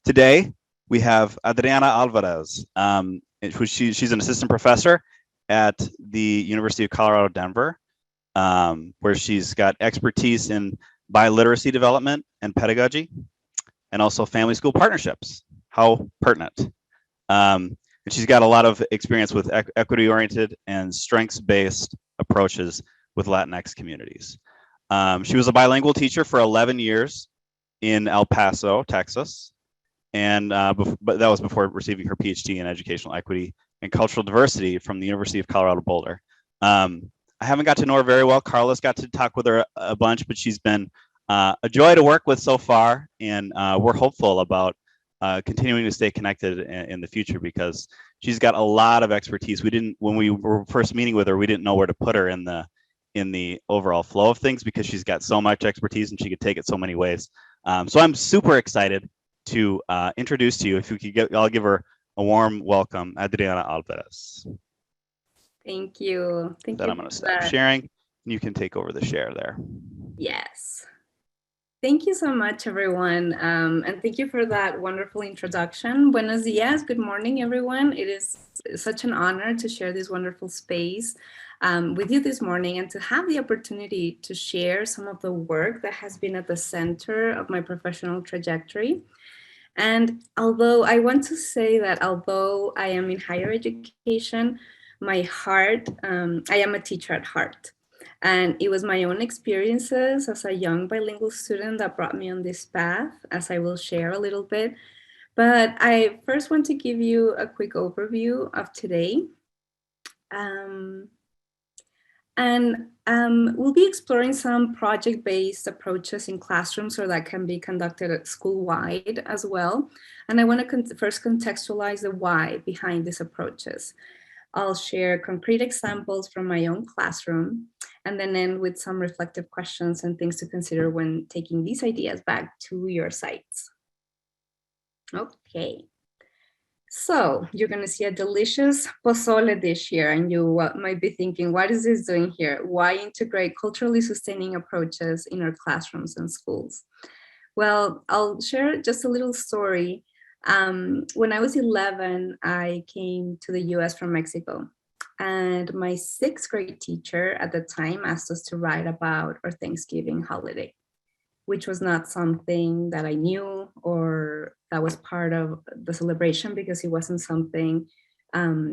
Today, we have Adriana Alvarez. She's an assistant professor at the University of Colorado, Denver, where she's got expertise in biliteracy development and pedagogy, and also family school partnerships. How pertinent. And she's got a lot of experience with equity-oriented and strengths-based approaches with Latinx communities. She was a bilingual teacher for 11 years in El Paso, Texas, and but that was before receiving her PhD in educational equity and cultural diversity from the University of Colorado Boulder. I haven't got to know her very well. Carla's got to talk with her a bunch, but she's been a joy to work with so far, and we're hopeful about continuing to stay connected in the future because she's got a lot of expertise. When we were first meeting with her, we didn't know where to put her in the overall flow of things because she's got so much expertise and she could take it so many ways. So I'm super excited to introduce to you, if we could I'll give her a warm welcome, Adriana Alvarez. Thank you. Thank you. I'm going to stop sharing and you can take over the share there. Yes. Thank you so much, everyone. And thank you for that wonderful introduction. Buenos dias. Good morning, everyone. It is such an honor to share this wonderful space with you this morning and to have the opportunity to share some of the work that has been at the center of my professional trajectory. And although I want to say that although I am in higher education, my heart, I am a teacher at heart. And it was my own experiences as a young bilingual student that brought me on this path, as I will share a little bit. But I first want to give you a quick overview of today. We'll be exploring some project-based approaches in classrooms or that can be conducted at school-wide as well. And I want to first contextualize the why behind these approaches. I'll share concrete examples from my own classroom and then end with some reflective questions and things to consider when taking these ideas back to your sites. Okay. So you're going to see a delicious pozole dish here, and you might be thinking, what is this doing here? Why integrate culturally sustaining approaches in our classrooms and schools? Well, I'll share just a little story. When I was 11, I came to the US from Mexico, and my 6th grade teacher at the time asked us to write about our Thanksgiving holiday, which was not something that I knew or that was part of the celebration because it wasn't something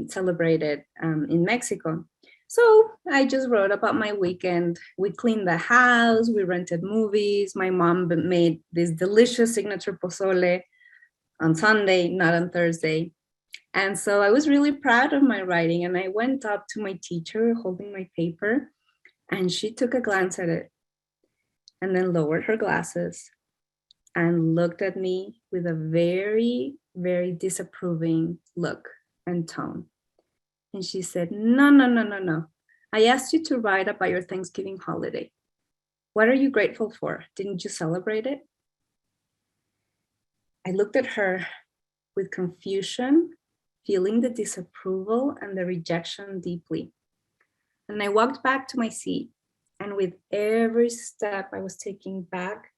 celebrated in Mexico. So I just wrote about my weekend. We cleaned the house, we rented movies. My mom made this delicious signature pozole on Sunday, not on Thursday. And so I was really proud of my writing, and I went up to my teacher holding my paper, and she took a glance at it and then lowered her glasses and looked at me with a very, very disapproving look and tone. And she said, no. I asked you to write about your Thanksgiving holiday. What are you grateful for? Didn't you celebrate it? I looked at her with confusion, feeling the disapproval and the rejection deeply. And I walked back to my seat. And with every step I was taking back,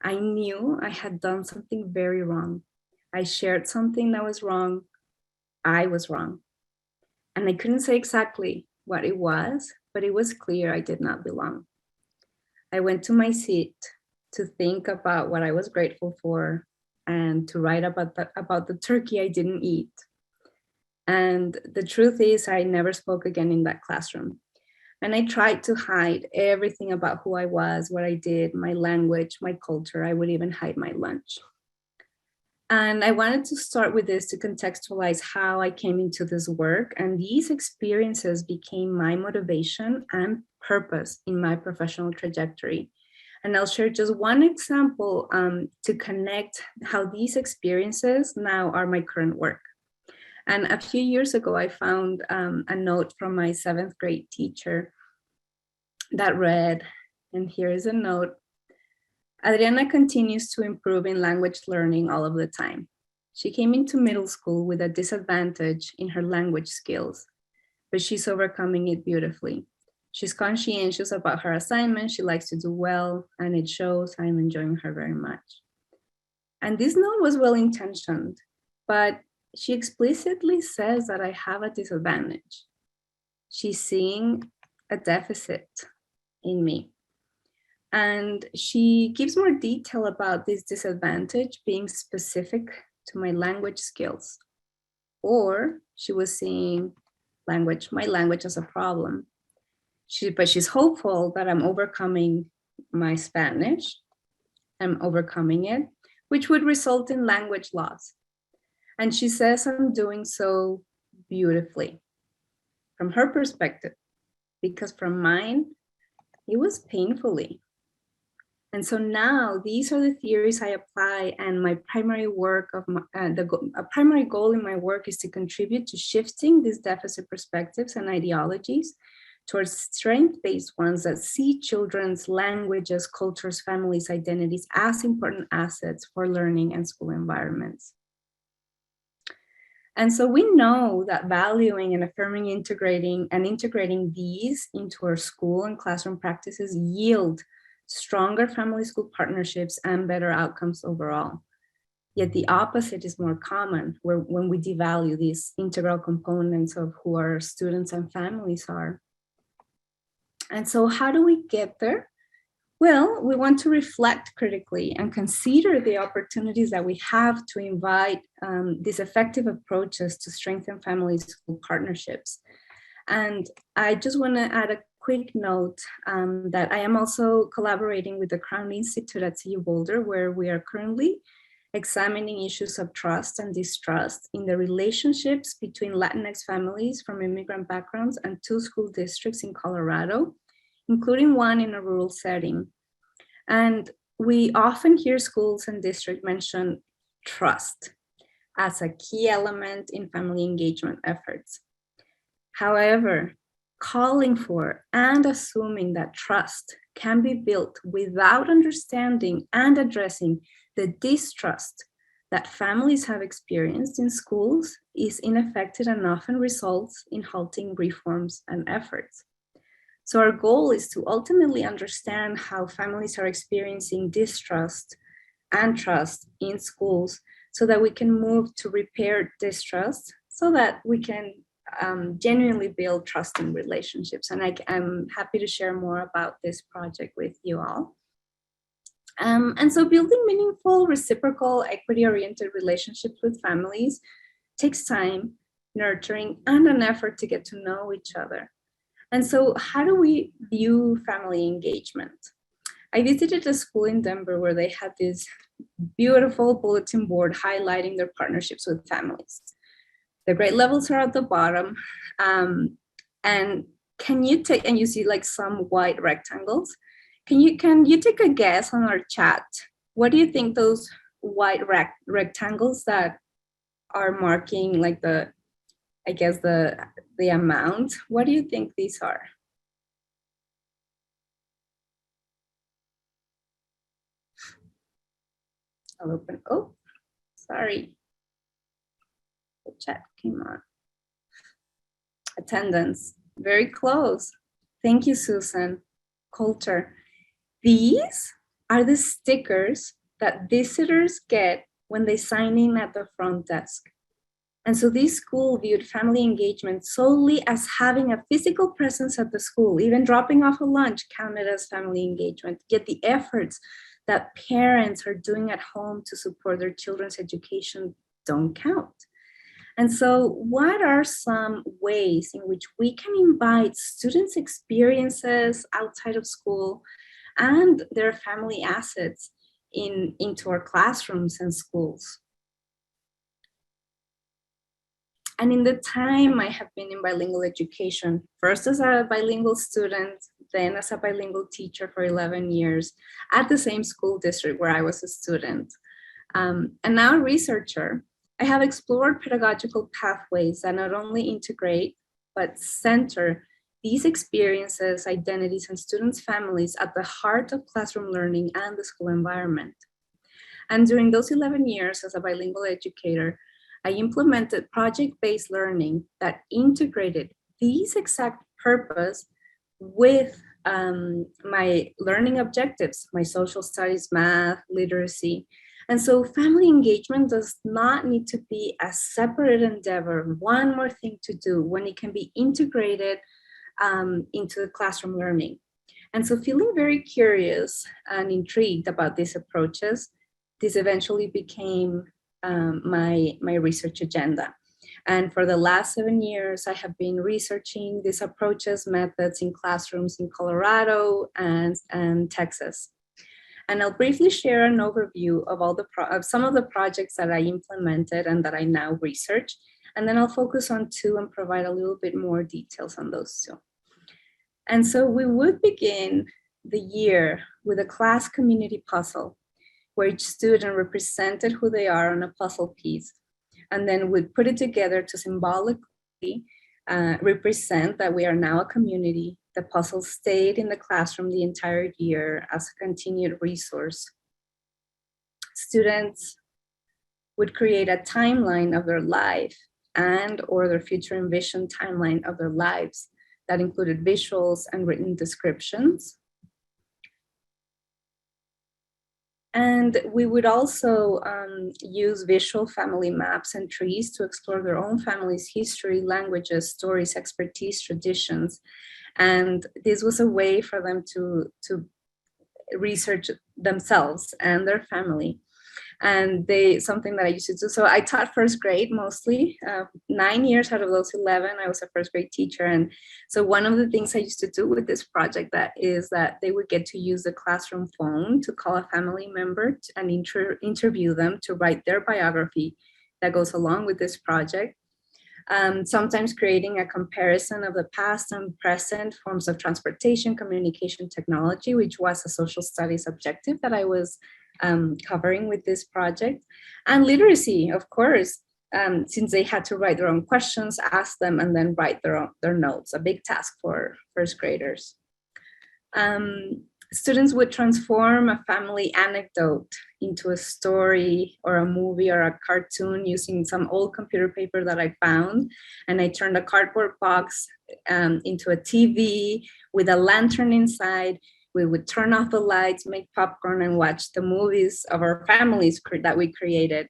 I knew I had done something very wrong. I shared something that was wrong. I was wrong. And I couldn't say exactly what it was, but it was clear I did not belong. I went to my seat to think about what I was grateful for and to write about the turkey I didn't eat. And the truth is, I never spoke again in that classroom. And I tried to hide everything about who I was, what I did, my language, my culture. I would even hide my lunch. And I wanted to start with this to contextualize how I came into this work. And these experiences became my motivation and purpose in my professional trajectory. And I'll share just one example to connect how these experiences now are my current work. And a few years ago, I found a note from my 7th grade teacher that read, and here is a note: Adriana continues to improve in language learning all of the time. She came into middle school with a disadvantage in her language skills, but she's overcoming it beautifully. She's conscientious about her assignments. She likes to do well, and it shows. I'm enjoying her very much. And this note was well-intentioned, but she explicitly says that I have a disadvantage. She's seeing a deficit in me. And she gives more detail about this disadvantage being specific to my language skills. Or she was seeing my language as a problem. But she's hopeful that I'm overcoming my Spanish. I'm overcoming it, which would result in language loss. And she says I'm doing so beautifully from her perspective, because from mine, it was painfully. And so now these are the theories I apply, and my primary work of a primary goal in my work is to contribute to shifting these deficit perspectives and ideologies towards strength-based ones that see children's languages, cultures, families, identities as important assets for learning and school environments. And so we know that valuing and affirming integrating these into our school and classroom practices yield stronger family-school partnerships and better outcomes overall. Yet the opposite is more common, when we devalue these integral components of who our students and families are. And so how do we get there? Well, we want to reflect critically and consider the opportunities that we have to invite these effective approaches to strengthen family-school partnerships. And I just want to add a quick note that I am also collaborating with the Crown Institute at CU Boulder, where we are currently examining issues of trust and distrust in the relationships between Latinx families from immigrant backgrounds and 2 school districts in Colorado, including one in a rural setting. And we often hear schools and districts mention trust as a key element in family engagement efforts. However, calling for and assuming that trust can be built without understanding and addressing the distrust that families have experienced in schools is ineffective and often results in halting reforms and efforts. So our goal is to ultimately understand how families are experiencing distrust and trust in schools so that we can move to repair distrust so that we can genuinely build trusting relationships. And I'm happy to share more about this project with you all. And so building meaningful, reciprocal, equity-oriented relationships with families takes time, nurturing, and an effort to get to know each other. And so how do we view family engagement? I visited a school in Denver where they had this beautiful bulletin board highlighting their partnerships with families. The grade levels are at the bottom. And you see like some white rectangles. Can you take a guess on our chat? What do you think those white rectangles that are marking like the amount, what do you think these are? I'll open, oh, sorry. The chat came on. Attendance, very close. Thank you, Susan. Culture. These are the stickers that visitors get when they sign in at the front desk. And so this school viewed family engagement solely as having a physical presence at the school. Even dropping off a lunch counted as family engagement. Yet the efforts that parents are doing at home to support their children's education don't count. And so what are some ways in which we can invite students' experiences outside of school and their family assets into our classrooms and schools? And in the time I have been in bilingual education, first as a bilingual student, then as a bilingual teacher for 11 years at the same school district where I was a student, and now a researcher, I have explored pedagogical pathways that not only integrate, but center these experiences, identities, and students' families at the heart of classroom learning and the school environment. And during those 11 years as a bilingual educator, I implemented project-based learning that integrated these exact purpose with my learning objectives, my social studies, math, literacy, And so family engagement does not need to be a separate endeavor, one more thing to do, when it can be integrated into the classroom learning. And so feeling very curious and intrigued about these approaches, this eventually became my research agenda. And for the last 7 years, I have been researching these approaches, methods in classrooms in Colorado and Texas. And I'll briefly share an overview of of some of the projects that I implemented and that I now research. And then I'll focus on two and provide a little bit more details on those two. And so we would begin the year with a class community puzzle, where each student represented who they are on a puzzle piece. And then we'd put it together to symbolically represent that we are now a community. The puzzle stayed in the classroom the entire year as a continued resource. Students would create a timeline of their life and or their future envisioned timeline of their lives that included visuals and written descriptions. And we would also use visual family maps and trees to explore their own family's history, languages, stories, expertise, traditions. And this was a way for them to research themselves and their family. And something that I used to do. So I taught first grade mostly. 9 years out of those 11, I was a first grade teacher. And so one of the things I used to do with this project is that they would get to use the classroom phone to call a family member and interview them to write their biography that goes along with this project. Sometimes creating a comparison of the past and present forms of transportation, communication, technology, which was a social studies objective that I was covering with this project. And literacy, of course, since they had to write their own questions, ask them, and then write their notes, a big task for first graders. Students would transform a family anecdote into a story or a movie or a cartoon using some old computer paper that I found. And I turned a cardboard box into a TV with a lantern inside. We would turn off the lights, make popcorn, and watch the movies of our families that we created.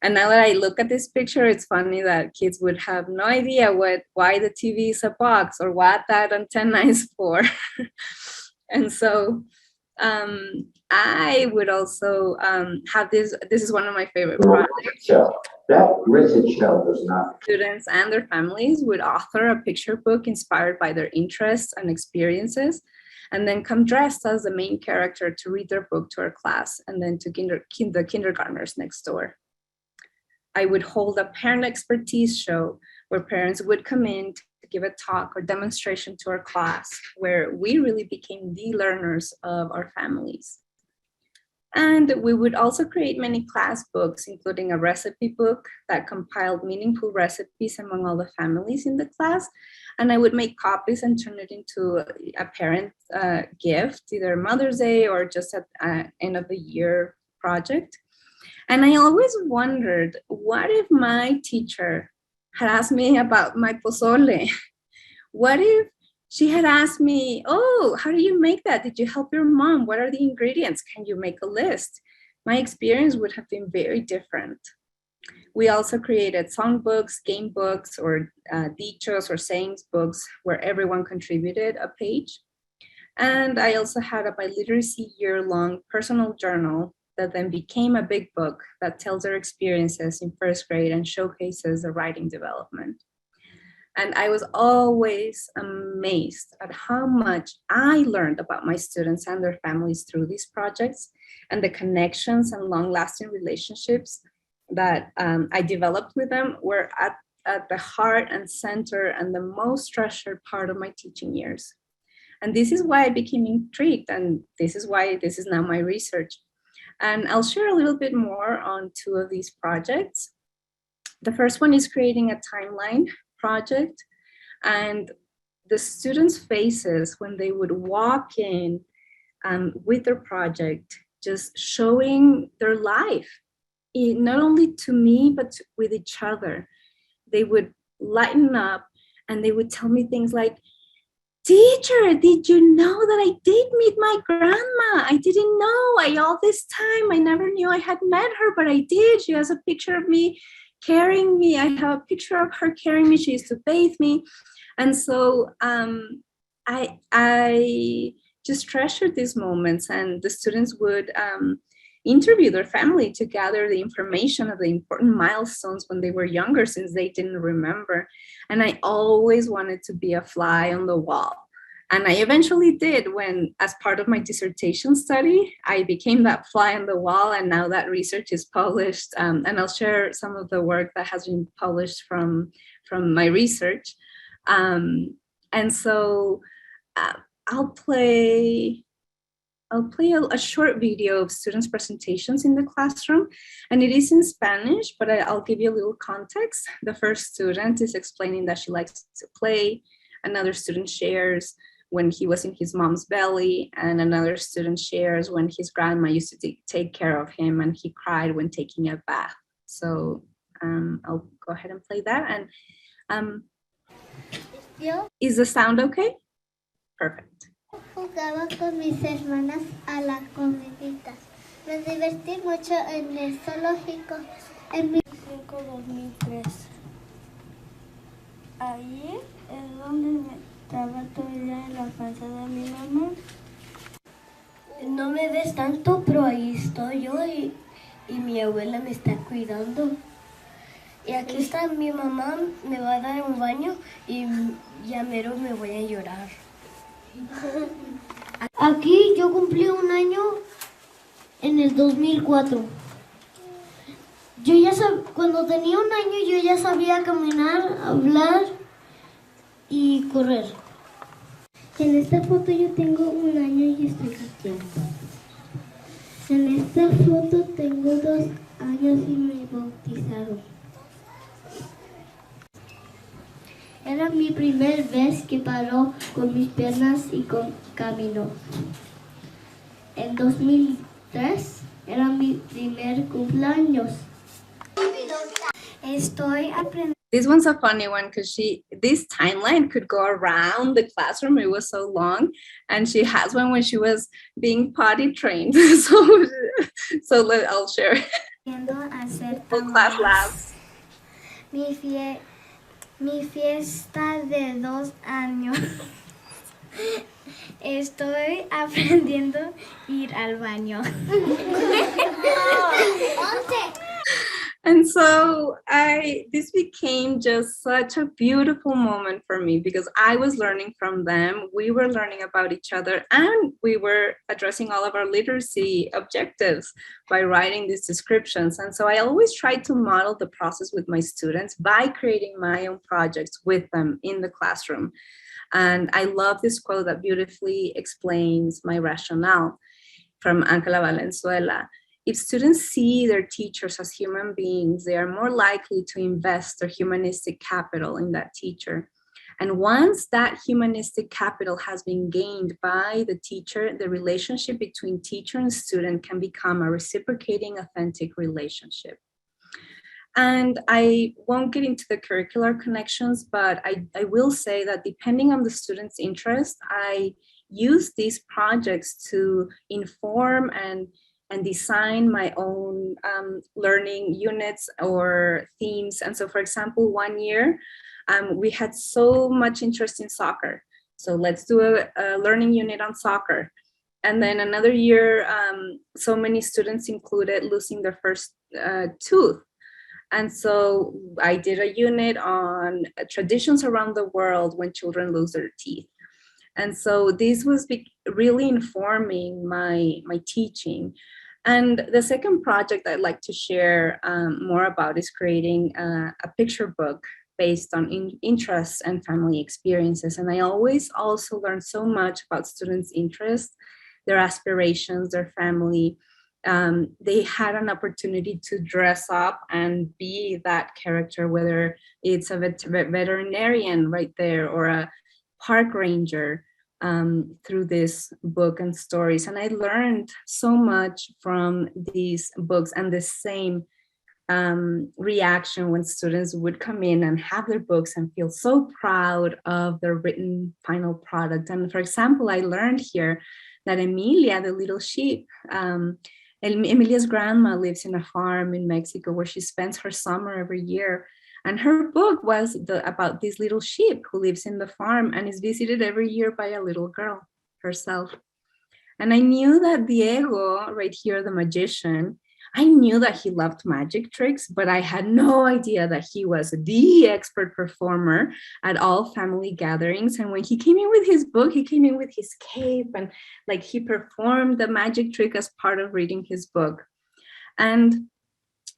And now that I look at this picture, it's funny that kids would have no idea why the TV is a box or what that antenna is for. And so I would also have this is one of my favorite projects. That rigid shell does not. Students and their families would author a picture book inspired by their interests and experiences, and then come dressed as the main character to read their book to our class and then to the kindergartners next door. I would hold a parent expertise show where parents would come in to give a talk or demonstration to our class, where we really became the learners of our families. And we would also create many class books, including a recipe book that compiled meaningful recipes among all the families in the class. And I would make copies and turn it into a parent gift, either Mother's Day or just at end of the year project. And I always wondered, what if my teacher had asked me about my pozole? What if she had asked me, oh, how do you make that? Did you help your mom? What are the ingredients? Can you make a list? My experience would have been very different. We also created songbooks, game books, or dichos or sayings books where everyone contributed a page. And I also had a biliteracy year-long personal journal that then became a big book that tells their experiences in first grade and showcases the writing development. And I was always amazed at how much I learned about my students and their families through these projects, and the connections and long-lasting relationships that I developed with them were at the heart and center and the most treasured part of my teaching years. And this is why I became intrigued, and this is why this is now my research. And I'll share a little bit more on two of these projects. The first one is creating a timeline project, and the students' faces when they would walk in with their project, just showing their life, not only to me, but with each other. They would lighten up and they would tell me things like, teacher, did you know that I did meet my grandma? I didn't know. All this time, I never knew I had met her, but I did. She has a picture of me carrying me. I have a picture of her carrying me. She used to bathe me. And so I just treasured these moments, and the students would interview their family to gather the information of the important milestones when they were younger, since they didn't remember. And I always wanted to be a fly on the wall. And I eventually did when, as part of my dissertation study, I became that fly on the wall, and now that research is published. And I'll share some of the work that has been published from my research. And so I'll play a short video of students' presentations in the classroom, and it is in Spanish, but I'll give you a little context. The first student is explaining that she likes to play. Another student shares when he was in his mom's belly, and another student shares when his grandma used to take care of him and he cried when taking a bath. So I'll go ahead and play that. And is the sound okay? Perfect. Jugaba con mis hermanas a las comiditas. Me divertí mucho en el zoológico en 2005-2003. Allí es donde me estaba todo el día en la panza de mi mamá. No me ves tanto, pero ahí estoy yo y mi abuela me está cuidando. Y aquí está mi mamá, me va a dar un baño y ya mero me voy a llorar. Aquí yo cumplí un año en el 2004. Cuando tenía un año yo ya sabía caminar, hablar y correr. En esta foto yo tengo un año y estoy cristiano. En esta foto tengo 2 años y me bautizaron. Era mi primer vez que paró con mis piernas y caminó. En 2003 era mi primer cumpleaños. Estoy aprendiendo. This one's a funny one because this timeline could go around the classroom. It was so long, and she has one when she was being potty trained. so I'll share. Full class laughs. Mi fiesta de 2 años. Estoy aprendiendo a ir al baño. And so this became just such a beautiful moment for me because I was learning from them. We were learning about each other, and we were addressing all of our literacy objectives by writing these descriptions. And so I always tried to model the process with my students by creating my own projects with them in the classroom. And I love this quote that beautifully explains my rationale from Ángela Valenzuela. If students see their teachers as human beings, they are more likely to invest their humanistic capital in that teacher. And once that humanistic capital has been gained by the teacher, the relationship between teacher and student can become a reciprocating, authentic relationship. And I won't get into the curricular connections, but I will say that depending on the student's interest, I use these projects to inform and design my own learning units or themes. And so, for example, one year, we had so much interest in soccer. So let's do a learning unit on soccer. And then another year, so many students included losing their first tooth. And so I did a unit on traditions around the world when children lose their teeth. And so this was really informing my teaching. And the second project I'd like to share more about is creating a picture book based on interests and family experiences. And I always also learn so much about students' interests, their aspirations, their family. They had an opportunity to dress up and be that character, whether it's a veterinarian right there or a park ranger, through this book and stories. And I learned so much from these books, and the same reaction when students would come in and have their books and feel so proud of their written final product. And for example, I learned here that Emilia, the little sheep, Emilia's grandma lives in a farm in Mexico where she spends her summer every year. And her book was about this little sheep who lives in the farm and is visited every year by a little girl herself. And I knew that Diego, right here, the magician, I knew that he loved magic tricks, but I had no idea that he was the expert performer at all family gatherings. And when he came in with his book, he came in with his cape and like he performed the magic trick as part of reading his book. And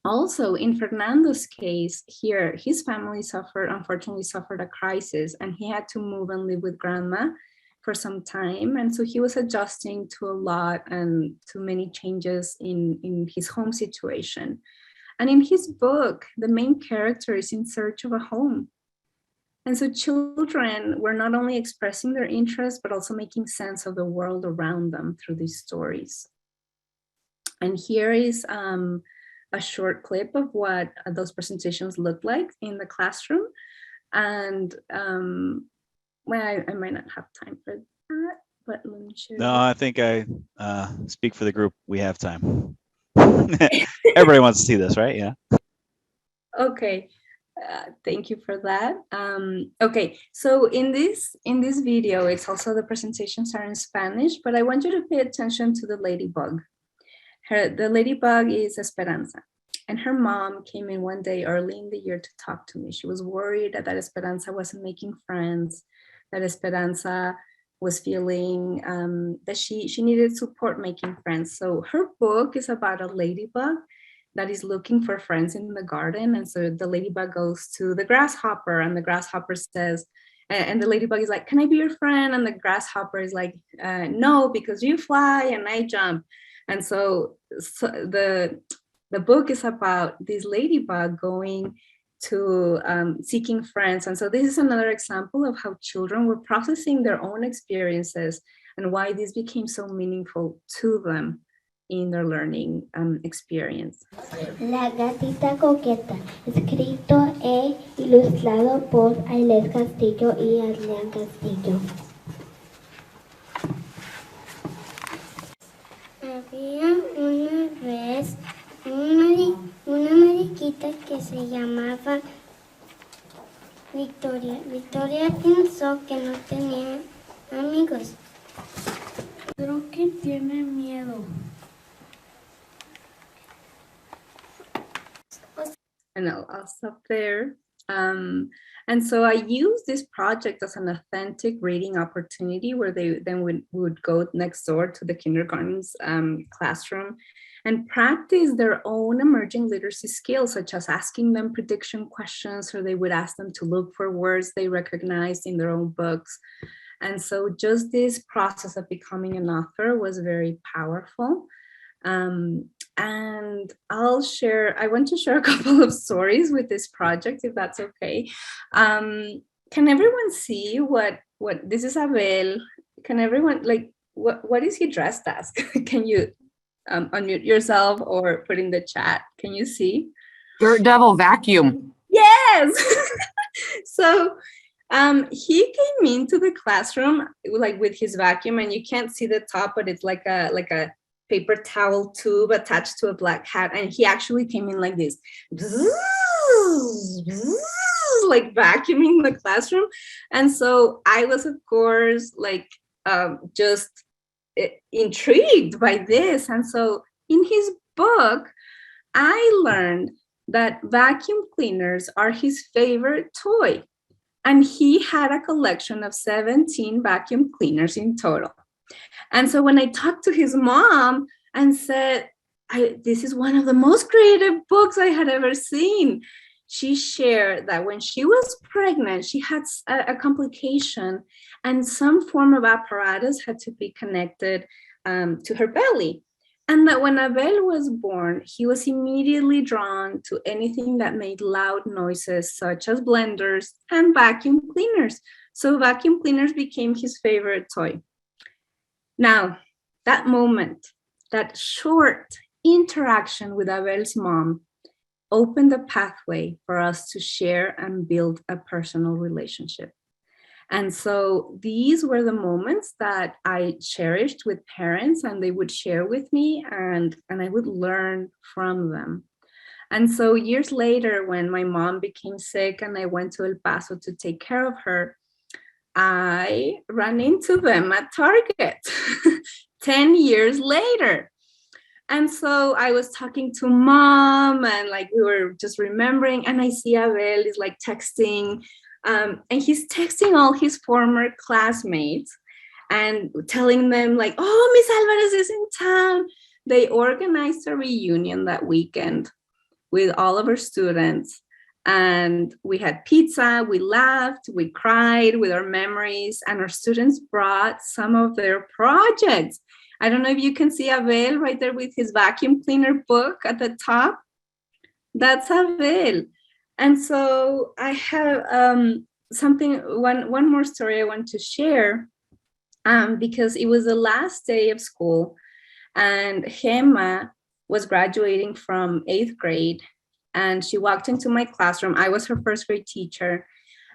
also in Fernando's case here, his family unfortunately suffered a crisis and he had to move and live with grandma for some time. And so he was adjusting to a lot and to many changes in his home situation. And in his book, the main character is in search of a home. And so children were not only expressing their interests, but also making sense of the world around them through these stories. And here is a short clip of what those presentations look like in the classroom. And well, I might not have time for that, but let me share. No, I think I speak for the group. We have time. Everybody wants to see this, right? Yeah. Okay. Thank you for that. Okay, so in this video, it's also the presentations are in Spanish, but I want you to pay attention to the ladybug. The ladybug is Esperanza. And her mom came in one day early in the year to talk to me. She was worried that Esperanza wasn't making friends, that Esperanza was feeling that she needed support making friends. So her book is about a ladybug that is looking for friends in the garden. And so the ladybug goes to the grasshopper and the grasshopper says, and the ladybug is like, can I be your friend? And the grasshopper is like, no, because you fly and I jump. And so the book is about this ladybug going to seeking friends. And so this is another example of how children were processing their own experiences and why this became so meaningful to them in their learning experience. La gatita coqueta, escrito e ilustrado por Ailes Castillo y Adrián Castillo. Había una vez una mariquita que se llamaba Victoria. Victoria pensó que no tenía amigos. Creo que tiene miedo. And I'll stop there. And so I use this project as an authentic reading opportunity where they then would go next door to the kindergarten's classroom and practice their own emerging literacy skills, such as asking them prediction questions, or they would ask them to look for words they recognized in their own books. And so just this process of becoming an author was very powerful. And I want to share a couple of stories with this project, if that's okay. Can everyone see what this is Abel? Can everyone, like, what is he dressed as? Can you unmute yourself or put in the chat? Can you see? Dirt Devil Vacuum. Yes. So he came into the classroom like with his vacuum, and you can't see the top, but it's like a paper towel tube attached to a black hat, and he actually came in like this, like vacuuming the classroom. And so I was, of course, like just intrigued by this. And so in his book, I learned that vacuum cleaners are his favorite toy, and he had a collection of 17 vacuum cleaners in total. And so when I talked to his mom and said, this is one of the most creative books I had ever seen, she shared that when she was pregnant, she had a complication and some form of apparatus had to be connected to her belly. And that when Abel was born, he was immediately drawn to anything that made loud noises, such as blenders and vacuum cleaners. So vacuum cleaners became his favorite toy. Now, that moment, that short interaction with Abel's mom opened a pathway for us to share and build a personal relationship. And so these were the moments that I cherished with parents, and they would share with me, and I would learn from them. And so years later, when my mom became sick and I went to El Paso to take care of her, I ran into them at Target 10 years later. And so I was talking to mom, and like we were just remembering, and I see Abel is like texting, and he's texting all his former classmates and telling them like, oh, Miss Alvarez is in town. They organized a reunion that weekend with all of our students. And we had pizza, we laughed, we cried with our memories, and our students brought some of their projects. I don't know if you can see Abel right there with his vacuum cleaner book at the top. That's Abel. And so I have one more story I want to share, because it was the last day of school, and Gemma was graduating from 8th grade, and she walked into my classroom. I was her first grade teacher,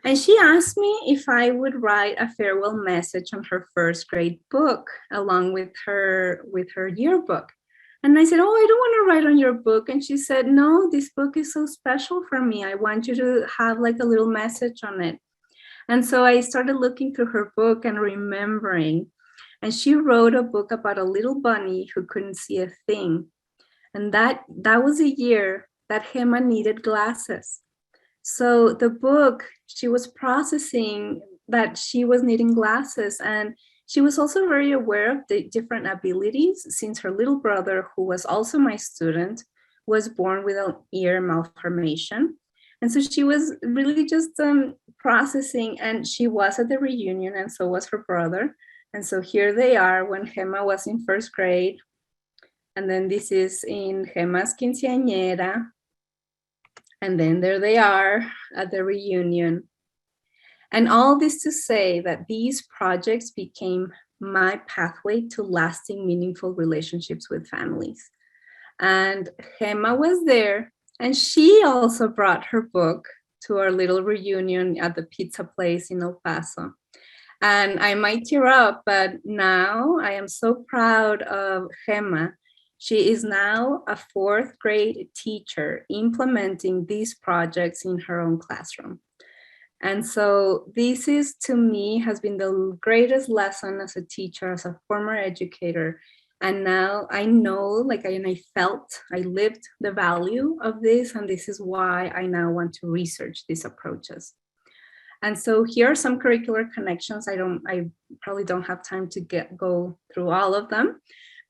and she asked me if I would write a farewell message on her first grade book along with her yearbook. And I said, oh, I don't want to write on your book. And she said, no, this book is so special for me. I want you to have like a little message on it. And so I started looking through her book and remembering. And she wrote a book about a little bunny who couldn't see a thing. And that was a year that Gemma needed glasses. So the book, she was processing that she was needing glasses, and she was also very aware of the different abilities, since her little brother, who was also my student, was born with an ear malformation. And so she was really just processing, and she was at the reunion, and so was her brother. And so here they are when Gemma was in first grade. And then this is in Gemma's quinceañera. And then there they are at the reunion. And all this to say that these projects became my pathway to lasting, meaningful relationships with families. And Gemma was there, and she also brought her book to our little reunion at the pizza place in El Paso. And I might tear up, but now I am so proud of Gemma. She is now a 4th grade teacher implementing these projects in her own classroom. And so this is, to me, has been the greatest lesson as a teacher, as a former educator. And now I know, I lived the value of this, and this is why I now want to research these approaches. And so here are some curricular connections. I probably don't have time to go through all of them.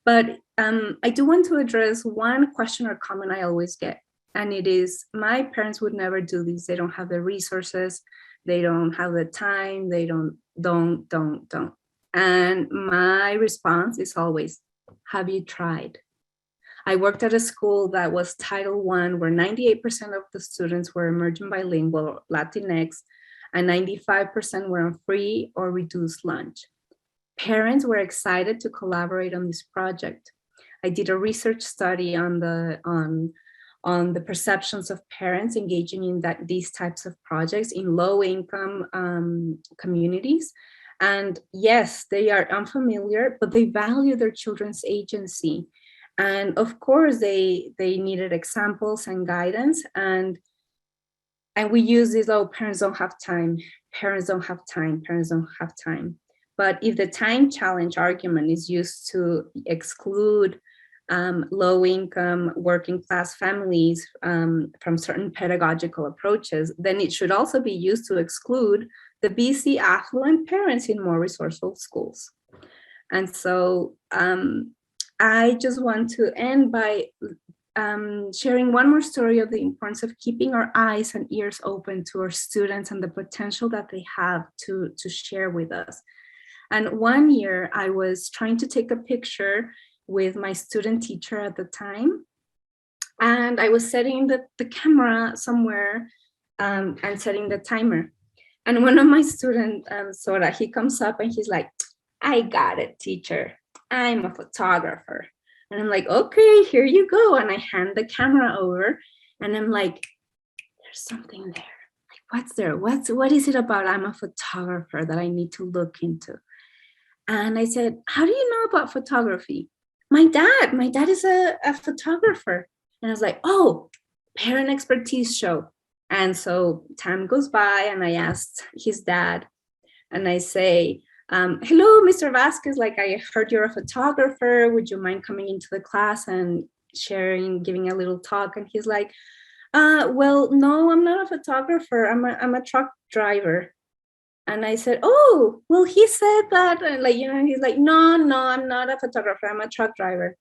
But I do want to address one question or comment I always get, and it is, my parents would never do this. They don't have the resources, they don't have the time, they don't. And my response is always, have you tried? I worked at a school that was Title I, where 98% of the students were emerging bilingual, Latinx, and 95% were on free or reduced lunch. Parents were excited to collaborate on this project. I did a research study on the perceptions of parents engaging in these types of projects in low-income communities. And yes, they are unfamiliar, but they value their children's agency. And of course, they needed examples and guidance. And we use this, oh, parents don't have time, parents don't have time, parents don't have time. But if the time challenge argument is used to exclude low-income working class families from certain pedagogical approaches, then it should also be used to exclude the BC affluent parents in more resourceful schools. And so I just want to end by sharing one more story of the importance of keeping our eyes and ears open to our students and the potential that they have to share with us. And one year I was trying to take a picture with my student teacher at the time. And I was setting the camera somewhere and setting the timer. And one of my students, Sora, he comes up and he's like, I got it, teacher. I'm a photographer. And I'm like, okay, here you go. And I hand the camera over. And I'm like, there's something there. Like, what's there? What is it about? I'm a photographer that I need to look into. And I said, how do you know about photography? My dad is a photographer. And I was like, oh, parent expertise show. And so time goes by and I asked his dad and I say, hello, Mr. Vasquez, like I heard you're a photographer. Would you mind coming into the class and sharing, giving a little talk? And he's like, well, no, I'm not a photographer. I'm a truck driver. And I said, oh, well, he said that. And like, he's like, no, I'm not a photographer. I'm a truck driver.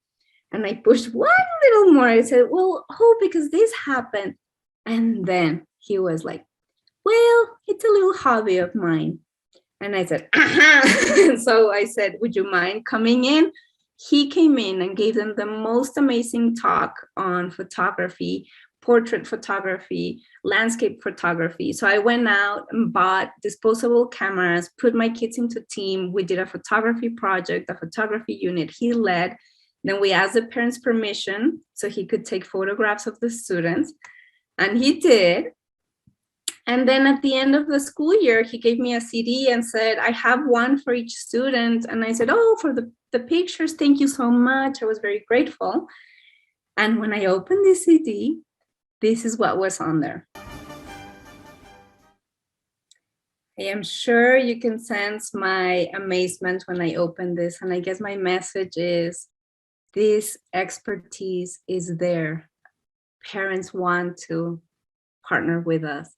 And I pushed one little more. I said, well, oh, because this happened. And then he was like, well, it's a little hobby of mine. And I said, aha. So I said, would you mind coming in? He came in and gave them the most amazing talk on photography, portrait photography, landscape photography. So I went out and bought disposable cameras, put my kids into team. We did a photography project, a photography unit he led. Then we asked the parents' permission so he could take photographs of the students. And he did. And then at the end of the school year, he gave me a CD and said, I have one for each student. And I said, oh, for the pictures, thank you so much. I was very grateful. And when I opened the CD, this is what was on there. I am sure you can sense my amazement when I open this. And I guess my message is this expertise is there. Parents want to partner with us.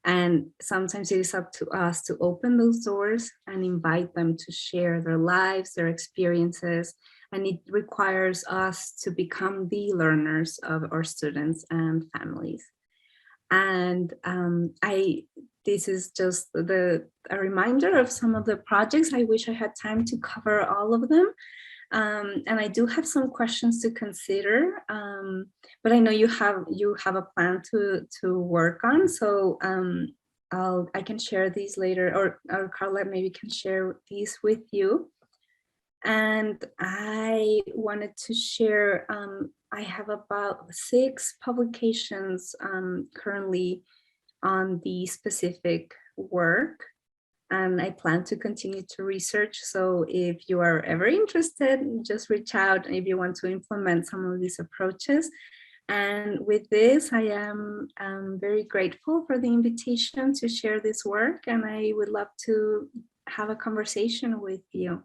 And sometimes it is up to us to open those doors and invite them to share their lives, their experiences. And it requires us to become the learners of our students and families. And this is just a reminder of some of the projects. I wish I had time to cover all of them. And I do have some questions to consider, but I know you have a plan to work on. So I can share these later, or Carla maybe can share these with you. And I wanted to share, I have about 6 publications currently on the specific work. And I plan to continue to research. So if you are ever interested, just reach out if you want to implement some of these approaches. And with this, I am very grateful for the invitation to share this work. And I would love to have a conversation with you.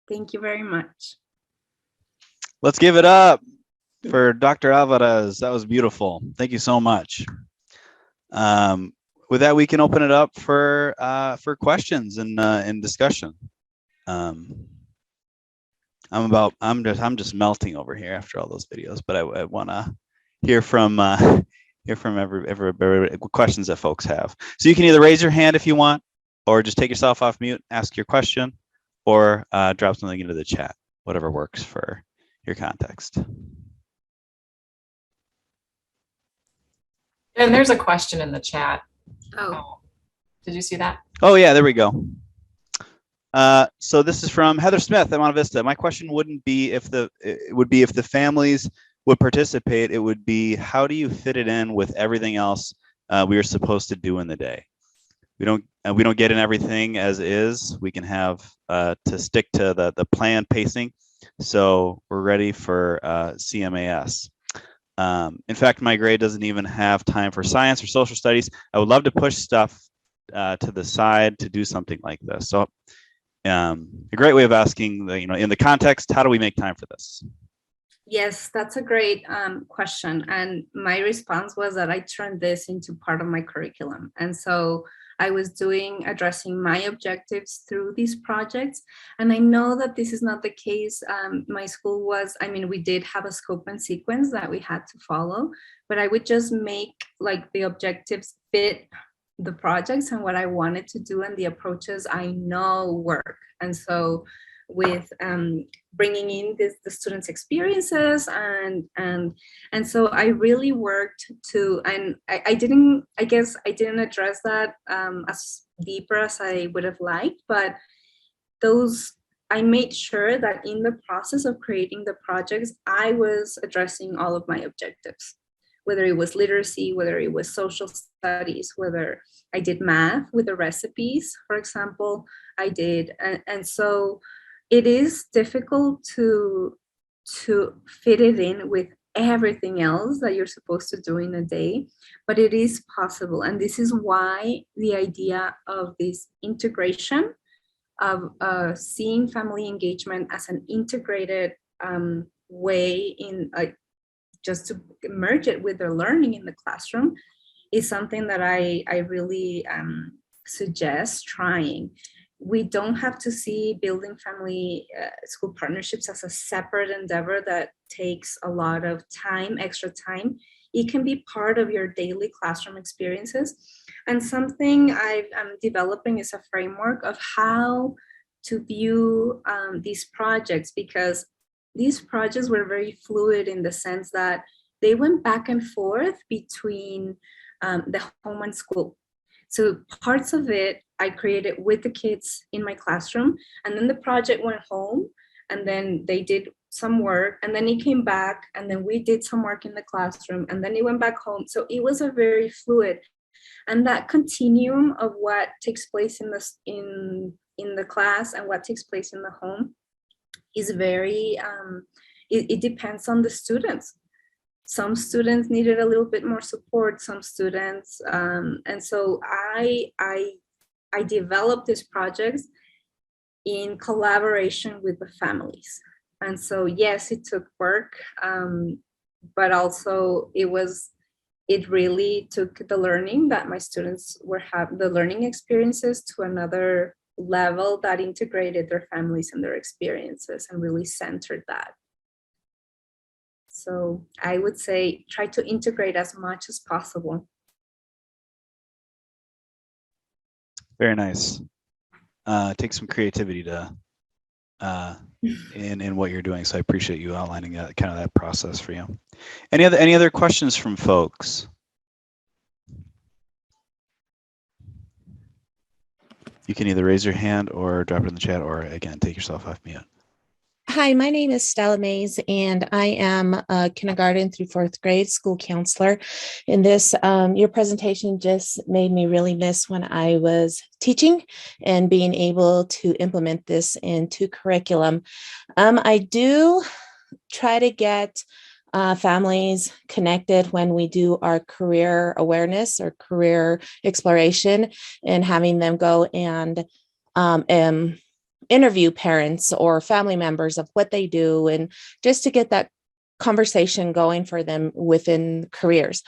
Thank you very much. Let's give it up for Dr. Alvarez. That was beautiful. Thank you so much. With that, we can open it up for questions and discussion. I'm just melting over here after all those videos, but I want to hear from every questions that folks have. So you can either raise your hand if you want, or just take yourself off mute, ask your question, or drop something into the chat, whatever works for your context. And there's a question in the chat. Oh, Did you see that? Oh yeah, there we go. So this is from Heather Smith at Monte Vista. My question wouldn't be if the families would participate. It would be, how do you fit it in with everything else we are supposed to do in the day? We don't get in everything as is. We can have to stick to the planned pacing. So we're ready for CMAS. In fact, my grade doesn't even have time for science or social studies. I would love to push stuff to the side to do something like this. So a great way of asking, in the context, how do we make time for this? yes, that's a great question. And my response was that I turned this into part of my curriculum. And so I was addressing my objectives through these projects. And I know that this is not the case. My school we did have a scope and sequence that we had to follow, but I would just make like the objectives fit the projects and what I wanted to do and the approaches I know work. And so with bringing in the students' experiences and so I really worked to, and I didn't address that as deeper as I would have liked, but I made sure that in the process of creating the projects, I was addressing all of my objectives, whether it was literacy, whether it was social studies, whether I did math with the recipes, for example, I did. And so it is difficult to fit it in with everything else that you're supposed to do in a day, but it is possible. And this is why the idea of this integration of seeing family engagement as an integrated way in just to merge it with their learning in the classroom is something that I really suggest trying. We don't have to see building family school partnerships as a separate endeavor that takes a lot of time, extra time. It can be part of your daily classroom experiences. And something I'm developing is a framework of how to view these projects, because these projects were very fluid in the sense that they went back and forth between the home and school. So parts of it I created with the kids in my classroom, and then the project went home, and then they did some work, and then it came back, and then we did some work in the classroom, and then it went back home. So it was a very fluid, and that continuum of what takes place in the class and what takes place in the home is very, it depends on the students. Some students needed a little bit more support, some students, and so I developed these projects in collaboration with the families. And so yes, it took work, but also it really took the learning that my students were having, the learning experiences, to another level that integrated their families and their experiences and really centered that. So I would say try to integrate as much as possible. Very nice. Take some creativity to in what you're doing. So I appreciate you outlining that kind of that process for you. Any other questions from folks? You can either raise your hand or drop it in the chat, or again, take yourself off mute. Hi, my name is Stella Mays, and I am a kindergarten through fourth grade school counselor. In this, your presentation just made me really miss when I was teaching and being able to implement this into curriculum. I do try to get families connected when we do our career awareness or career exploration, and having them go and interview parents or family members of what they do, and just to get that conversation going for them within careers.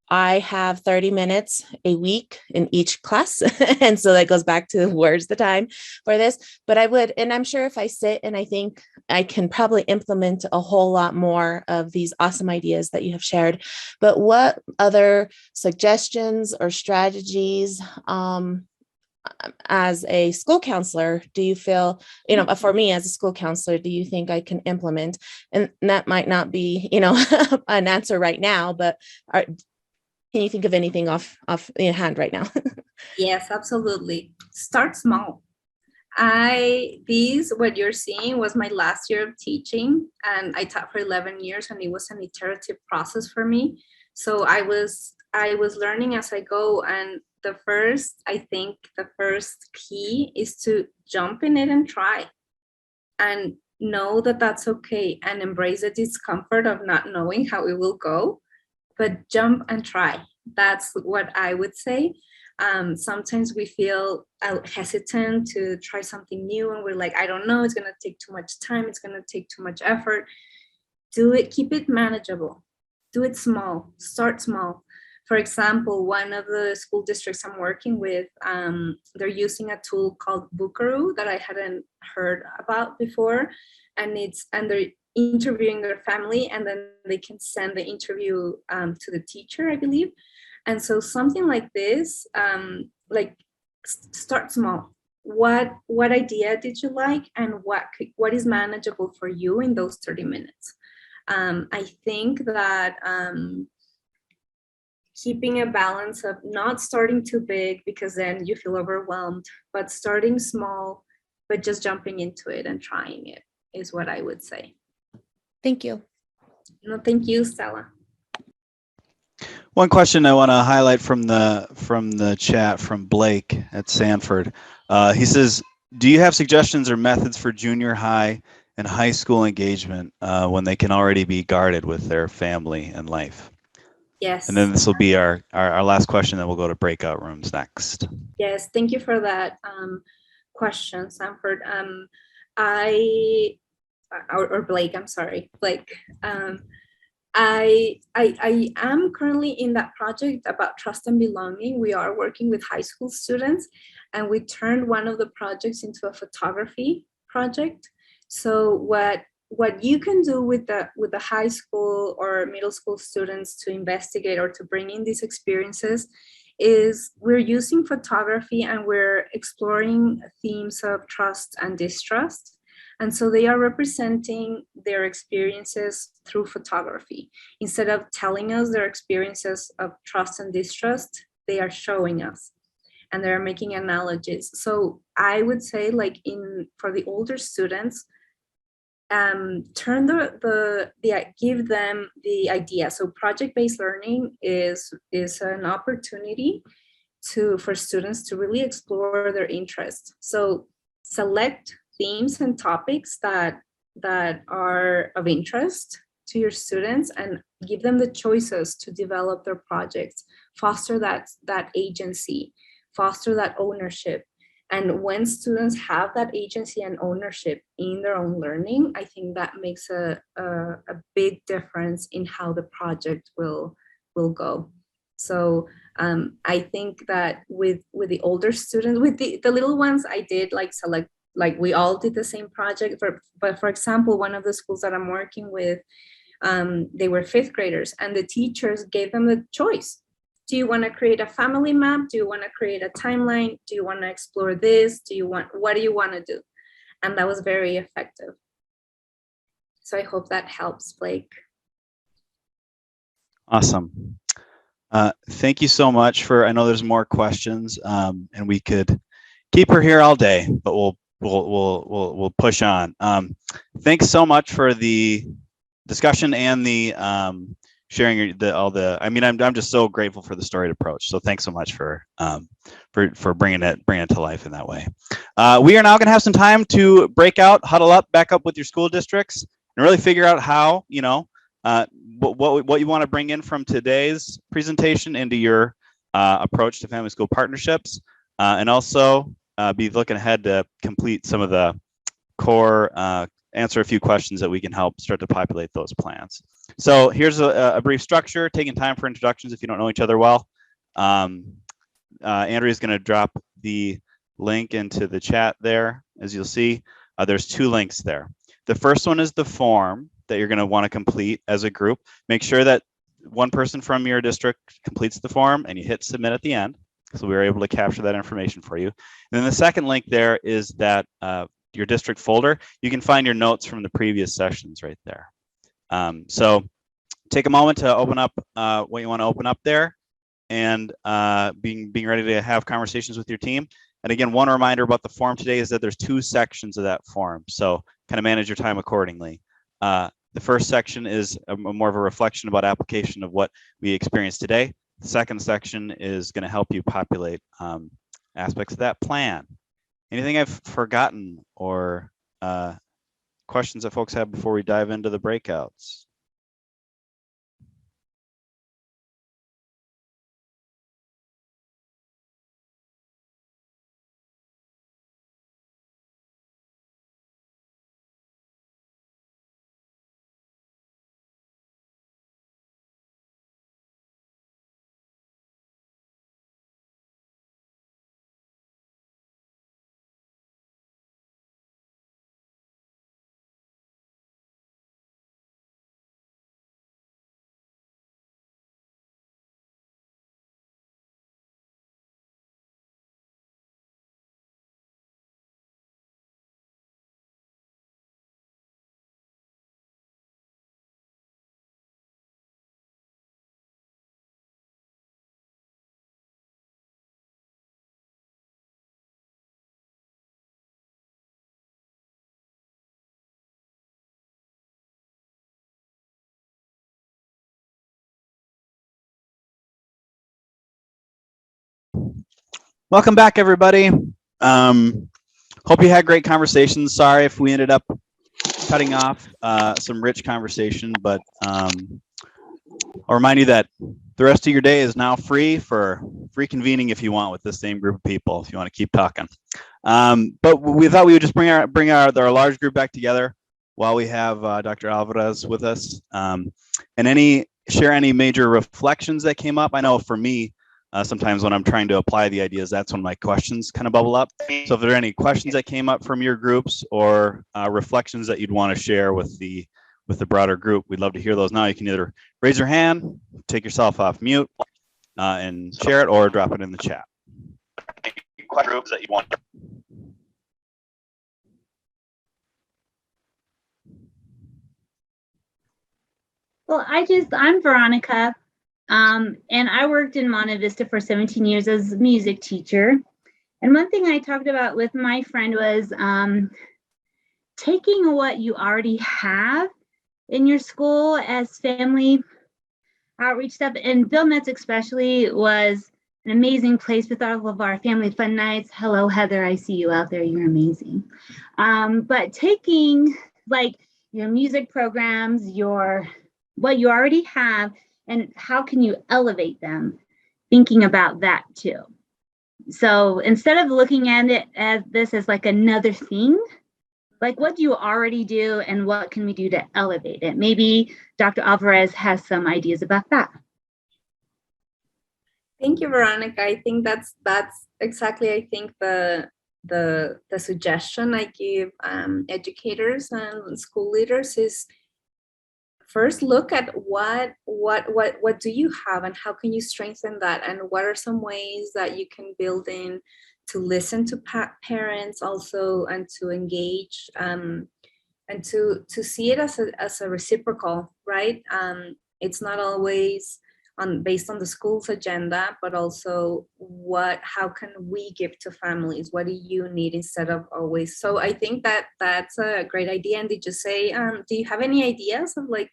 I have 30 minutes a week in each class. And so that goes back to where's the time for this, but I would, and I'm sure if I sit and I think I can probably implement a whole lot more of these awesome ideas that you have shared. But what other suggestions or strategies, as a school counselor, do you feel, for me as a school counselor, do you think I can implement? And that might not be, an answer right now, but can you think of anything off in hand right now? Yes, absolutely. Start small. What you're seeing was my last year of teaching, and I taught for 11 years, and it was an iterative process for me. So I was learning as I go, and the first key is to jump in it and try, and know that that's okay, and embrace the discomfort of not knowing how it will go, but jump and try. That's what I would say. Sometimes we feel hesitant to try something new, and we're like, I don't know, it's going to take too much time, it's going to take too much effort. Do it, keep it manageable, do it small, start small. For example, one of the school districts I'm working with, they're using a tool called Bookaroo that I hadn't heard about before, and they're interviewing their family, and then they can send the interview to the teacher, I believe. And so something like this, start small. What idea did you like, and what is manageable for you in those 30 minutes? I think that keeping a balance of not starting too big, because then you feel overwhelmed, but starting small, but just jumping into it and trying it is what I would say. Thank you. No, thank you, Stella. One question I want to highlight from the chat from Blake at Sanford. He says, do you have suggestions or methods for junior high and high school engagement when they can already be guarded with their family and life? Yes. And then this will be our last question, then we'll go to breakout rooms next. Yes, thank you for that question, Sanford. Or Blake, I'm sorry, Blake. I am currently in that project about trust and belonging. We are working with high school students, and we turned one of the projects into a photography project. So what you can do with the high school or middle school students to investigate or to bring in these experiences is we're using photography and we're exploring themes of trust and distrust. And so they are representing their experiences through photography. Instead of telling us their experiences of trust and distrust, they are showing us and they're making analogies. So I would say, like, for the older students, give them the idea. So project-based learning is an opportunity for students to really explore their interests. So select themes and topics that are of interest to your students and give them the choices to develop their projects, foster that agency, foster that ownership. And when students have that agency and ownership in their own learning, I think that makes a big difference in how the project will go. So I think that with the older students, with the little ones, I did select, we all did the same project. But for example, one of the schools that I'm working with, they were fifth graders, and the teachers gave them the choice. Do you want to create a family map? Do you want to create a timeline? Do you want to explore this? What do you want to do? And that was very effective. So I hope that helps, Blake. Awesome. Thank you so much I know there's more questions, and we could keep her here all day, but we'll push on. Thanks so much for the discussion and the sharing I'm just so grateful for the storied approach. So thanks so much for bringing it to life in that way. We are now going to have some time to break out, huddle up, back up with your school districts, and really figure out how, what you want to bring in from today's presentation into your approach to family school partnerships, and also be looking ahead to complete some of the core, answer a few questions that we can help start to populate those plans. So here's a brief structure, taking time for introductions if you don't know each other well. Andrea is going to drop the link into the chat there. As you'll see, there's two links there. The first one is the form that you're going to want to complete as a group. Make sure that one person from your district completes the form and you hit submit at the end. So we were able to capture that information for you. And then the second link there is that your district folder. You can find your notes from the previous sessions right there. So take a moment to open up what you want to open up there, and being ready to have conversations with your team. And again, one reminder about the form today is that there's two sections of that form. So kind of manage your time accordingly. The first section is more of a reflection about application of what we experienced today. The second section is going to help you populate aspects of that plan. Anything I've forgotten or questions that folks have before we dive into the breakouts? Welcome back, everybody. Hope you had great conversations. Sorry if we ended up cutting off some rich conversation, but I'll remind you that the rest of your day is now free for reconvening if you want with the same group of people, if you want to keep talking. But we thought we would just bring our large group back together while we have Dr. Alvarez with us, and share any major reflections that came up. I know for me, sometimes when I'm trying to apply the ideas, that's when my questions kind of bubble up. So if there are any questions that came up from your groups or reflections that you'd want to share with the broader group, we'd love to hear those now. You can either raise your hand, take yourself off mute, and share it, or drop it in the chat. Groups that you want. Well, I'm Veronica, and I worked in Monte Vista for 17 years as a music teacher. And one thing I talked about with my friend was taking what you already have in your school as family outreach stuff. And Bill Metz especially was an amazing place with all of our family fun nights. Hello, Heather, I see you out there. You're amazing. But taking like your music programs, what you already have, and how can you elevate them, thinking about that too. So instead of looking at it as this as like another thing, like what do you already do and what can we do to elevate it? Maybe Dr. Alvarez has some ideas about that. Thank you, Veronica. I think that's exactly, I think the suggestion I give educators and school leaders is first look at what do you have and how can you strengthen that, and what are some ways that you can build in to listen to parents also, and to engage and to see it as a reciprocal, right? It's not always based on the school's agenda, but also how can we give to families? What do you need instead of always? So I think that's a great idea. And did you say, do you have any ideas of like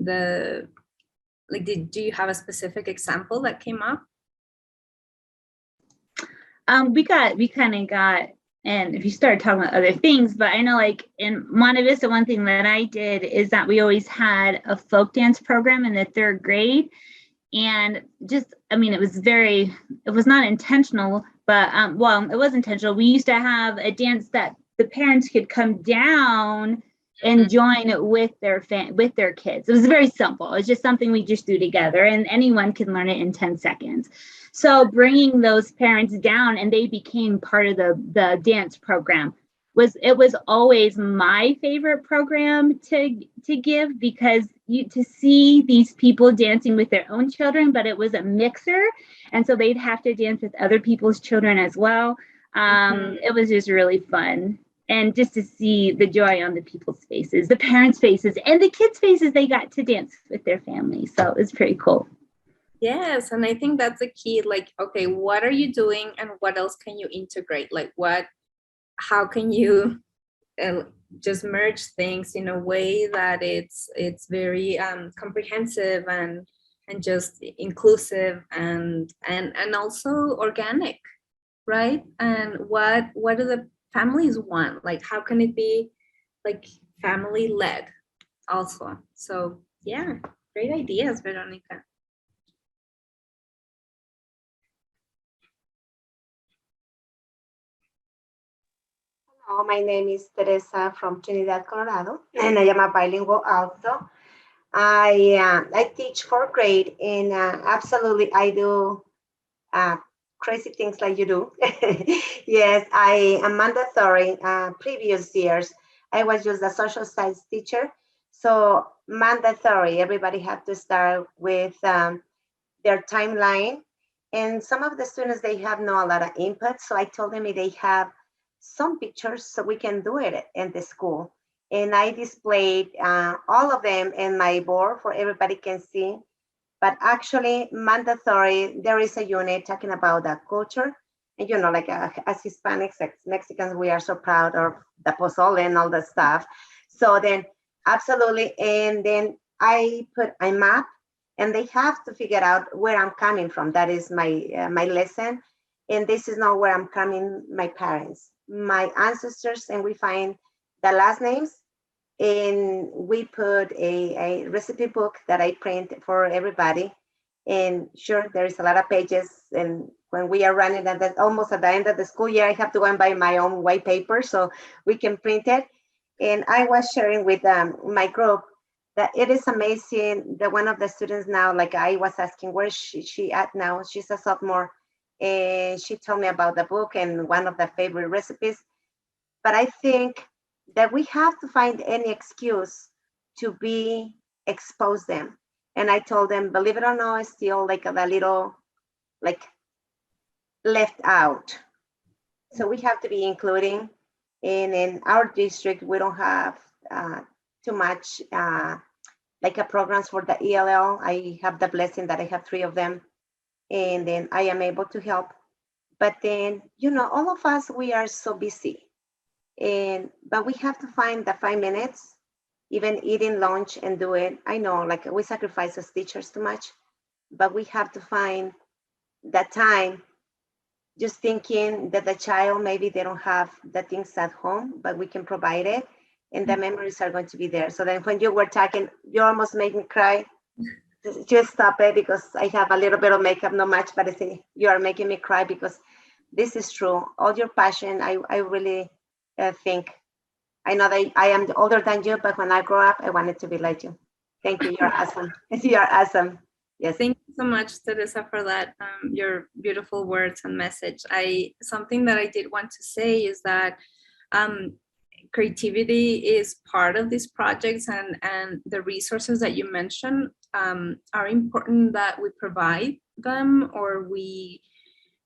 do you have a specific example that came up? We kind of got, and if you start talking about other things, but I know like in Monte Vista, one thing that I did is that we always had a folk dance program in the 3rd grade. And just, I mean, it was not intentional, but well, it was intentional. We used to have a dance that the parents could come down and join it with their kids. It was very simple. It's just something we just do together, and anyone can learn it in 10 seconds. So bringing those parents down, and they became part of the dance program, was always my favorite program to give, because to see these people dancing with their own children, but it was a mixer, and so they'd have to dance with other people's children as well. It was just really fun. And just to see the joy on the people's faces, the parents' faces, and the kids' faces, they got to dance with their families. So it was pretty cool. Yes, and I think that's the key. Like, okay, what are you doing, and what else can you integrate? Like, how can you just merge things in a way that it's very comprehensive and just inclusive and also organic, right? And what do the families want? Like, how can it be like family led also? So yeah, great ideas, Veronica. Hello, my name is Teresa from Trinidad, Colorado, and I am a bilingual also. I teach 4th grade, and absolutely I do crazy things like you do. Yes, I am mandatory. Previous years, I was just a social science teacher. So mandatory, everybody had to start with their timeline. And some of the students, they have no a lot of input. So I told them if they have some pictures so we can do it in the school. And I displayed all of them in my board for everybody can see. But actually mandatory, there is a unit talking about the culture. And you know, like as Hispanics, as Mexicans, we are so proud of the pozole and all the stuff. So then absolutely. And then I put a map, and they have to figure out where I'm coming from. That is my lesson. And this is not where I'm coming, my parents, my ancestors, and we find the last names. And we put a recipe book that I print for everybody. And sure, there is a lot of pages. And when we are running almost at the end of the school year, I have to go and buy my own white paper so we can print it. And I was sharing with my group that it is amazing that one of the students now, like I was asking, where is she at now? She's a sophomore. And she told me about the book and one of the favorite recipes. But I think that we have to find any excuse to be expose them. And I told them, believe it or not, it's still like a little like left out. So we have to be including. And in our district, we don't have too much like a programs for the ELL. I have the blessing that I have 3 of them, and then I am able to help. But then, all of us, we are so busy. But we have to find the 5 minutes, even eating lunch and do it. I know, like we sacrifice as teachers too much, but we have to find the time, just thinking that the child, maybe they don't have the things at home, but we can provide it, and the memories are going to be there. So then when you were talking, you almost made me cry. Just stop it, because I have a little bit of makeup, not much, but I think you are making me cry, because this is true. All your passion, I really think. I know that I am older than you, but when I grow up, I wanted to be like you. Thank you. You're awesome. You're awesome. Yes. Thank you so much, Teresa, for that, your beautiful words and message. Something that I did want to say is that creativity is part of these projects, and the resources that you mentioned are important that we provide them,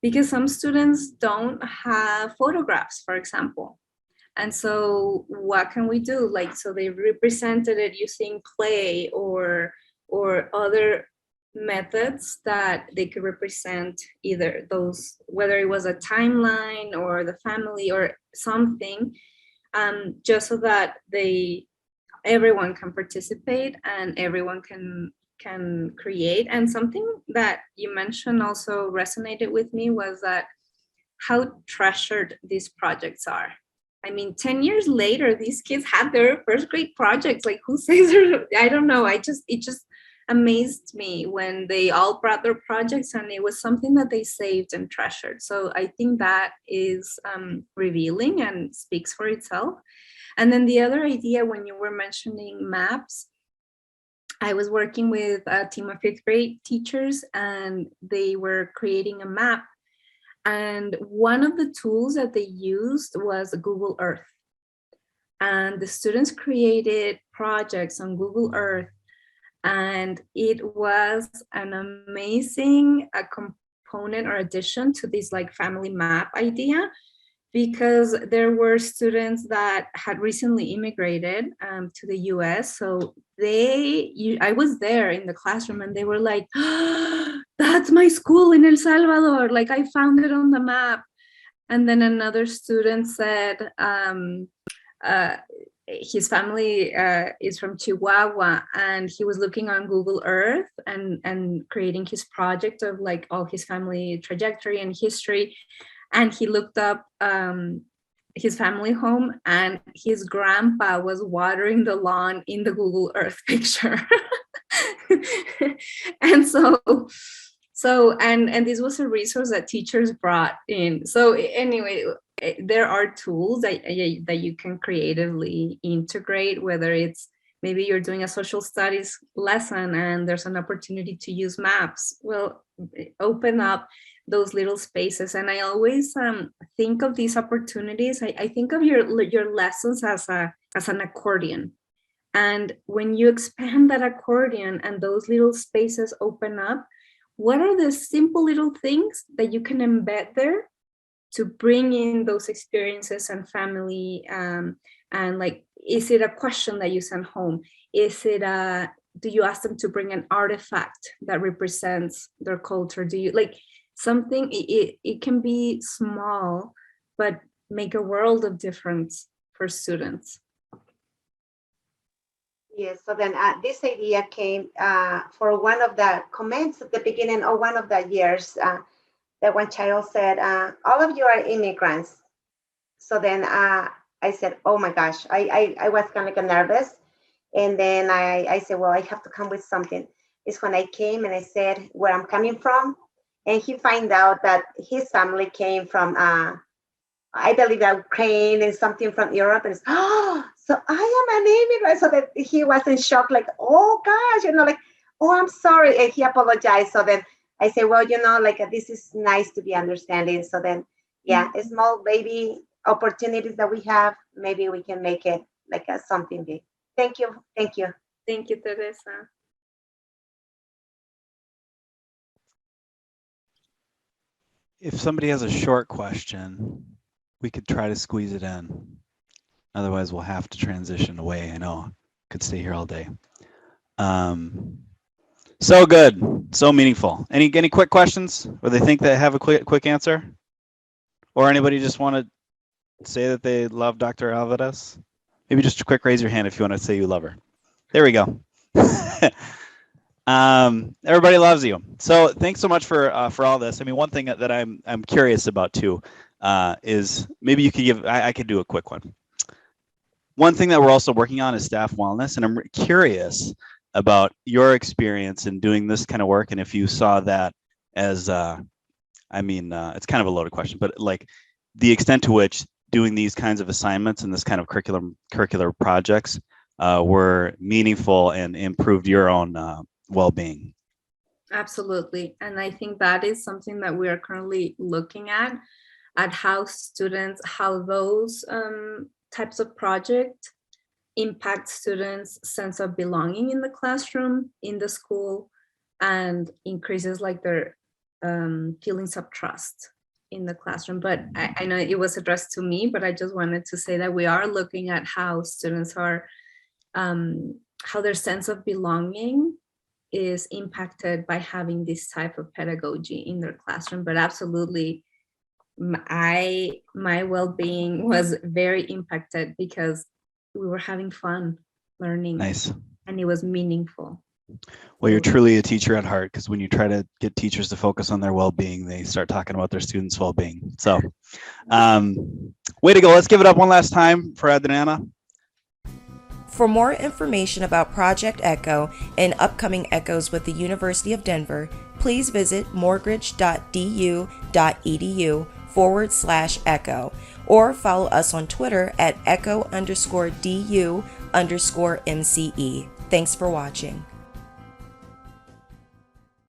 because some students don't have photographs, for example. And so what can we do? So they represented it using clay or other methods that they could represent either those, whether it was a timeline or the family or something, just so that everyone can participate and everyone can create. And something that you mentioned also resonated with me was that how treasured these projects are. I mean, 10 years later, these kids had their first grade projects. Like, who says, I don't know. It just amazed me when they all brought their projects, and it was something that they saved and treasured. So I think that is revealing and speaks for itself. And then the other idea, when you were mentioning maps, I was working with a team of 5th grade teachers, and they were creating a map. And one of the tools that they used was Google Earth. And the students created projects on Google Earth. And it was an amazing component or addition to this family map idea, because there were students that had recently immigrated to the US. So I was there in the classroom, and they were like, oh, that's my school in El Salvador. Like, I found it on the map. And then another student said his family is from Chihuahua, and he was looking on Google Earth and creating his project of all his family trajectory and history. And he looked up his family home, and his grandpa was watering the lawn in the Google Earth picture. And and this was a resource that teachers brought in. So anyway, there are tools that you can creatively integrate, whether it's maybe you're doing a social studies lesson and there's an opportunity to use maps. Well, open up those little spaces. And I always think of these opportunities. I think of your lessons as an accordion. And when you expand that accordion and those little spaces open up, what are the simple little things that you can embed there to bring in those experiences and family? And is it a question that you send home? Is it do you ask them to bring an artifact that represents their culture? Do you something? It can be small, but make a world of difference for students. Yes, so then this idea came for one of the comments at the beginning of one of the years. that one child said, all of you are immigrants. So then I said, oh my gosh, I was kind of nervous. And then I said, well, I have to come with something. It's when I came and I said where I'm coming from. And he found out that his family came from, I believe, Ukraine and something from Europe. And it's, oh, so I am an immigrant. So that he was in shock, like, oh gosh, like, oh, I'm sorry. And he apologized. So then I say, well, like this is nice to be understanding. So then, yeah, a small baby opportunities that we have, maybe we can make it like something big. Thank you. Thank you. Thank you, Teresa. If somebody has a short question, we could try to squeeze it in. Otherwise, we'll have to transition away. I know, could stay here all day. So good, so meaningful. Any quick questions? Or they think they have a quick answer? Or anybody just want to say that they love Dr. Alvarez? Maybe just a quick raise your hand if you want to say you love her. There we go. Everybody loves you. So thanks so much for all this. I mean, one thing that I'm curious about too is maybe you could give. I could do a quick one. One thing that we're also working on is staff wellness, and I'm curious about your experience in doing this kind of work, and if you saw that as, I mean, it's kind of a loaded question, but like the extent to which doing these kinds of assignments and this kind of curricular projects were meaningful and improved your own well-being. Absolutely. And I think that is something that we are currently looking at how students, how those types of projects impact students' sense of belonging in the classroom, in the school, and increases like their feelings of trust in the classroom. But I know it was addressed to me, but I just wanted to say that we are looking at how students are, how their sense of belonging is impacted by having this type of pedagogy in their classroom. But absolutely, my well-being was very impacted because we were having fun learning. Nice. And it was meaningful. Well, you're truly a teacher at heart, because when you try to get teachers to focus on their well-being, they start talking about their students' well-being. So way to go. Let's give it up one last time for Adriana. For more information about Project ECHO and upcoming ECHOs with the University of Denver, please visit mortgage.du.edu/ECHO or follow us on Twitter at ECHO_DU_MCE. Thanks for watching.